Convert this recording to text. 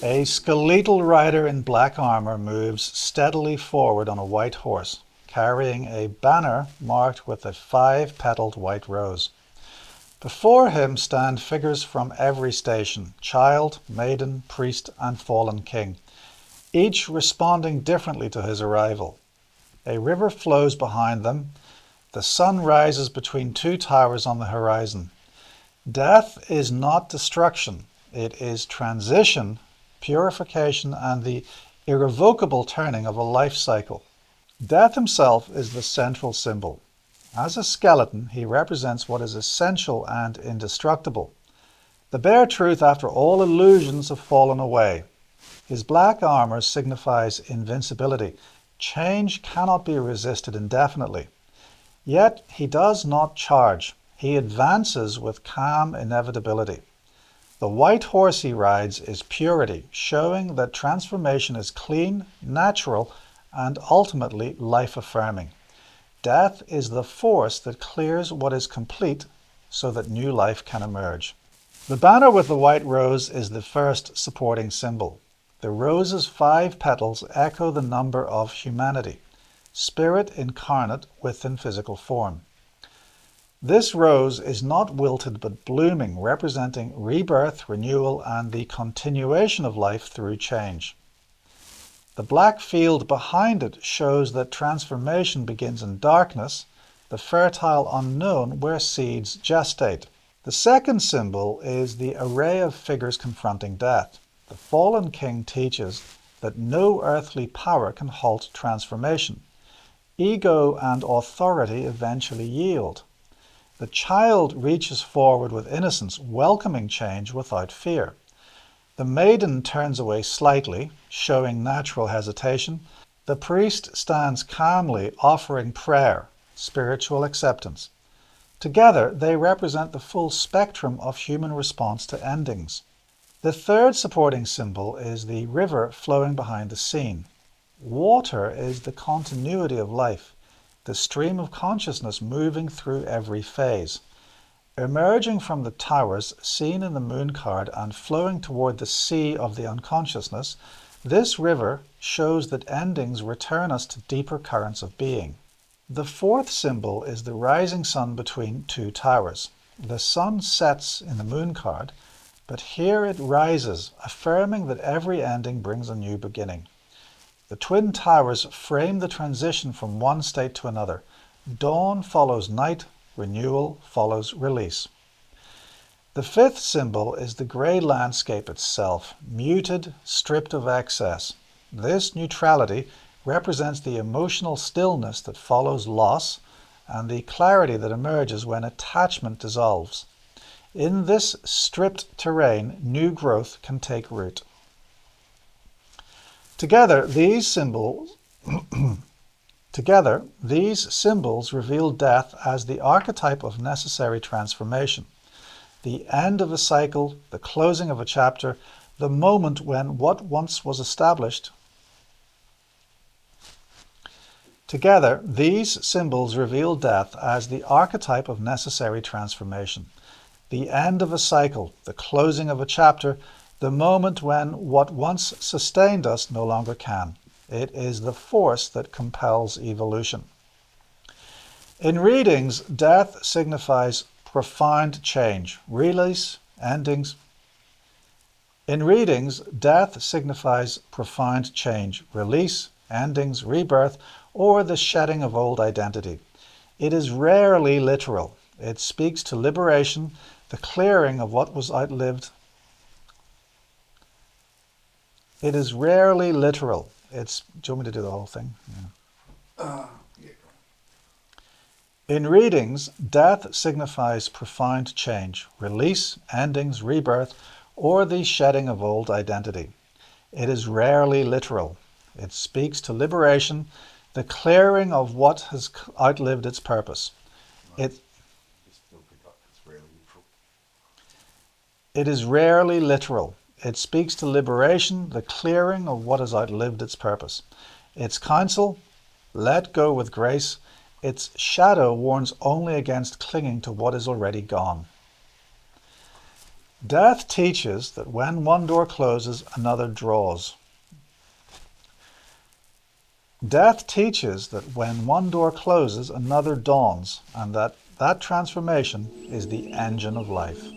A skeletal rider in black armor moves steadily forward on a white horse, carrying a banner marked with a 5-petaled white rose. Before him stand figures from every station, child, maiden, priest, and fallen king, each responding differently to his arrival. A river flows behind them. The sun rises between 2 towers on the horizon. Death is not destruction. It is transition, purification, and the irrevocable turning of a life cycle. Death himself is the central symbol. As a skeleton, he represents what is essential and indestructible. The bare truth after all illusions have fallen away. His black armor signifies invincibility. Change cannot be resisted indefinitely. Yet he does not charge. He advances with calm inevitability. The white horse he rides is purity, showing that transformation is clean, natural, and ultimately life-affirming. Death is the force that clears what is complete so that new life can emerge. The banner with the white rose is the first supporting symbol. The rose's 5 petals echo the number of humanity, spirit incarnate within physical form. This rose is not wilted but blooming, representing rebirth, renewal, and the continuation of life through change. The black field behind it shows that transformation begins in darkness, the fertile unknown where seeds gestate. The second symbol is the array of figures confronting death. The fallen king teaches that no earthly power can halt transformation. Ego and authority eventually yield. The child reaches forward with innocence, welcoming change without fear. The maiden turns away slightly, showing natural hesitation. The priest stands calmly, offering prayer, spiritual acceptance. Together, they represent the full spectrum of human response to endings. The third supporting symbol is the river flowing behind the scene. Water is the continuity of life, the stream of consciousness moving through every phase. Emerging from the towers seen in the moon card and flowing toward the sea of the unconsciousness, this river shows that endings return us to deeper currents of being. The fourth symbol is the rising sun between 2 towers. The sun sets in the moon card, but here it rises, affirming that every ending brings a new beginning. The twin towers frame the transition from one state to another. Dawn follows night, renewal follows release. The fifth symbol is the grey landscape itself, muted, stripped of excess. This neutrality represents the emotional stillness that follows loss and the clarity that emerges when attachment dissolves. In this stripped terrain, new growth can take root. Together, these symbols reveal death as the archetype of necessary transformation, the end of a cycle, the closing of a chapter, the moment when what once was established. Together, these symbols reveal death as the archetype of necessary transformation, the end of a cycle, the closing of a chapter, the moment when what once sustained us no longer can. It is the force that compels evolution. In readings, death signifies profound change, release, endings. In readings, death signifies profound change, release, endings, rebirth, or the shedding of old identity. It is rarely literal. It speaks to liberation, the clearing of what was outlived. It is rarely literal. Do you want me to do the whole thing? Yeah. In readings, death signifies profound change, release, endings, rebirth, or the shedding of old identity. It is rarely literal. It speaks to liberation, the clearing of what has outlived its purpose. It is rarely literal. It speaks to liberation, the clearing of what has outlived its purpose. Its counsel, let go with grace. Its shadow warns only against clinging to what is already gone. Death teaches that when one door closes, another draws. Death teaches that when one door closes, another dawns, and that transformation is the engine of life.